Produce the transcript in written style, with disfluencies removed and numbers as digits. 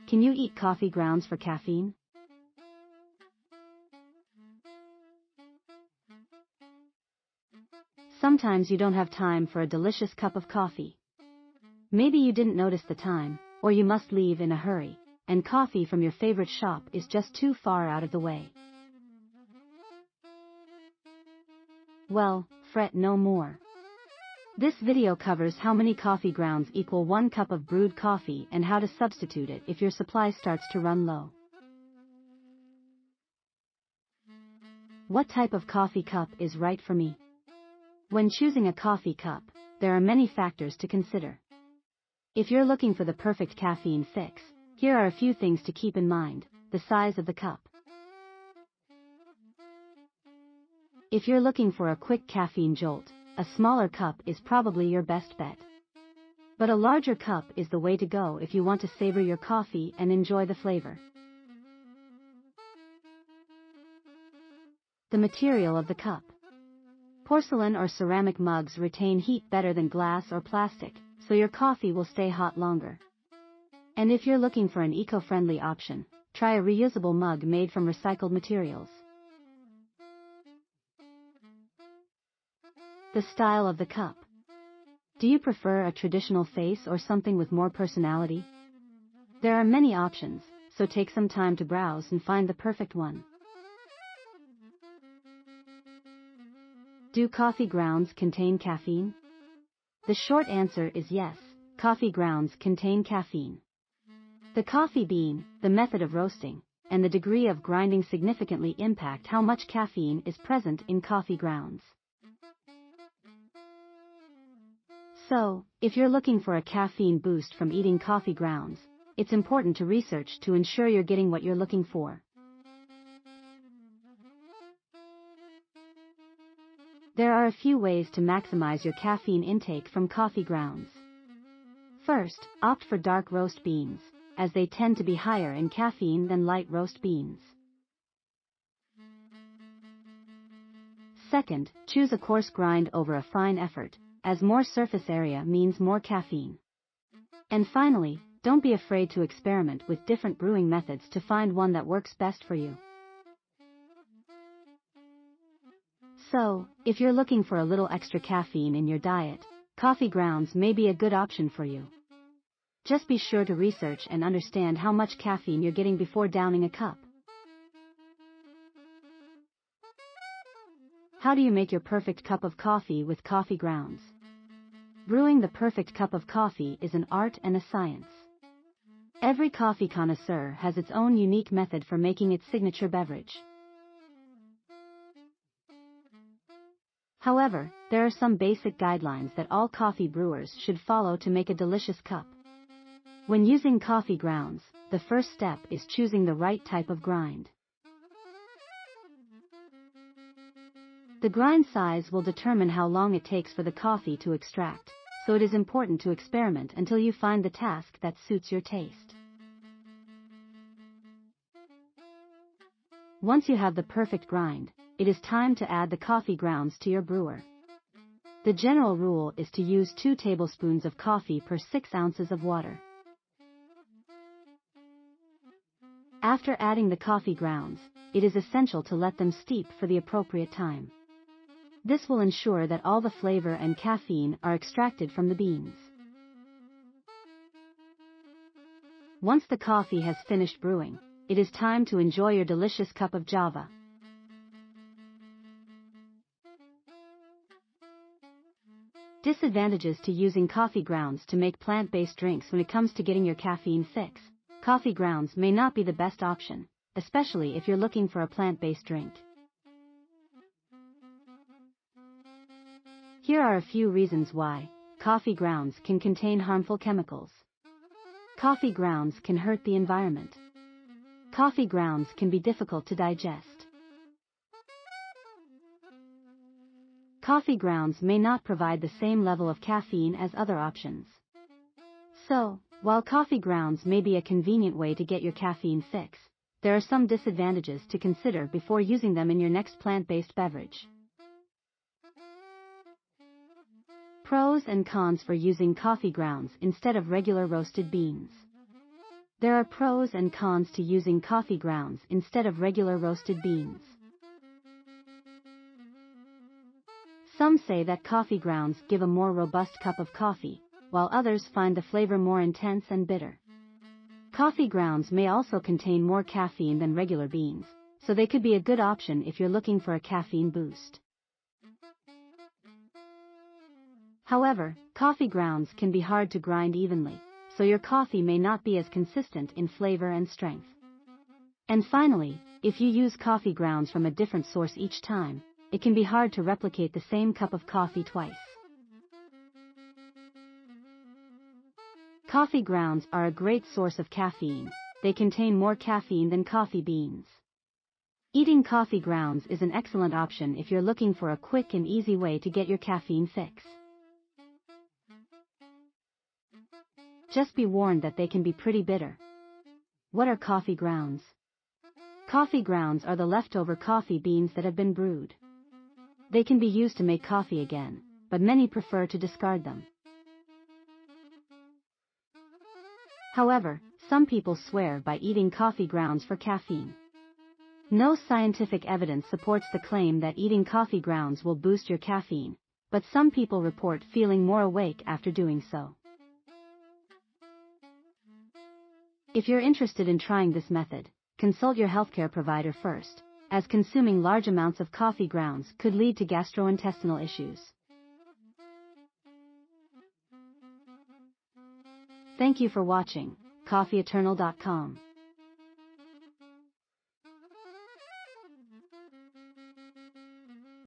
Can you eat coffee grounds for caffeine? Sometimes you don't have time for a delicious cup of coffee. Maybe you didn't notice the time, or you must leave in a hurry, and coffee from your favorite shop is just too far out of the way. Well, fret no more. This video covers how many coffee grounds equal 1 cup of brewed coffee and how to substitute it if your supply starts to run low. What type of coffee cup is right for me? When choosing a coffee cup, there are many factors to consider. If you're looking for the perfect caffeine fix, here are a few things to keep in mind: the size of the cup. If you're looking for a quick caffeine jolt, a smaller cup is probably your best bet. But a larger cup is the way to go if you want to savor your coffee and enjoy the flavor. The material of the cup. Porcelain or ceramic mugs retain heat better than glass or plastic, so your coffee will stay hot longer. And if you're looking for an eco-friendly option, try a reusable mug made from recycled materials. The style of the cup. Do you prefer a traditional face or something with more personality? There are many options, so take some time to browse and find the perfect one. Do coffee grounds contain caffeine? The short answer is yes, coffee grounds contain caffeine. The coffee bean, the method of roasting, and the degree of grinding significantly impact how much caffeine is present in coffee grounds. So, if you're looking for a caffeine boost from eating coffee grounds, it's important to research to ensure you're getting what you're looking for. There are a few ways to maximize your caffeine intake from coffee grounds. First, opt for dark roast beans, as they tend to be higher in caffeine than light roast beans. Second, choose a coarse grind over a fine effort, as more surface area means more caffeine. And finally, don't be afraid to experiment with different brewing methods to find one that works best for you. So, if you're looking for a little extra caffeine in your diet, coffee grounds may be a good option for you. Just be sure to research and understand how much caffeine you're getting before downing a cup. How do you make your perfect cup of coffee with coffee grounds? Brewing the perfect cup of coffee is an art and a science. Every coffee connoisseur has its own unique method for making its signature beverage. However, there are some basic guidelines that all coffee brewers should follow to make a delicious cup. When using coffee grounds, the first step is choosing the right type of grind. The grind size will determine how long it takes for the coffee to extract, so it is important to experiment until you find the task that suits your taste. Once you have the perfect grind, it is time to add the coffee grounds to your brewer. The general rule is to use 2 tablespoons of coffee per 6 ounces of water. After adding the coffee grounds, it is essential to let them steep for the appropriate time. This will ensure that all the flavor and caffeine are extracted from the beans. Once the coffee has finished brewing, it is time to enjoy your delicious cup of Java. Disadvantages to using coffee grounds to make plant-based drinks. When it comes to getting your caffeine fix, coffee grounds may not be the best option, especially if you're looking for a plant-based drink. Here are a few reasons why coffee grounds can contain harmful chemicals. Coffee grounds can hurt the environment. Coffee grounds can be difficult to digest. Coffee grounds may not provide the same level of caffeine as other options. So, while coffee grounds may be a convenient way to get your caffeine fix, there are some disadvantages to consider before using them in your next plant-based beverage. Pros and cons for using coffee grounds instead of regular roasted beans. There are pros and cons to using coffee grounds instead of regular roasted beans. Some say that coffee grounds give a more robust cup of coffee, while others find the flavor more intense and bitter. Coffee grounds may also contain more caffeine than regular beans, so they could be a good option if you're looking for a caffeine boost. However, coffee grounds can be hard to grind evenly, so your coffee may not be as consistent in flavor and strength. And finally, if you use coffee grounds from a different source each time, it can be hard to replicate the same cup of coffee twice. Coffee grounds are a great source of caffeine. They contain more caffeine than coffee beans. Eating coffee grounds is an excellent option if you're looking for a quick and easy way to get your caffeine fix. Just be warned that they can be pretty bitter. What are coffee grounds? Coffee grounds are the leftover coffee beans that have been brewed. They can be used to make coffee again, but many prefer to discard them. However, some people swear by eating coffee grounds for caffeine. No scientific evidence supports the claim that eating coffee grounds will boost your caffeine, but some people report feeling more awake after doing so. If you're interested in trying this method, consult your healthcare provider first, as consuming large amounts of coffee grounds could lead to gastrointestinal issues. Thank you for watching, coffeeeternal.com.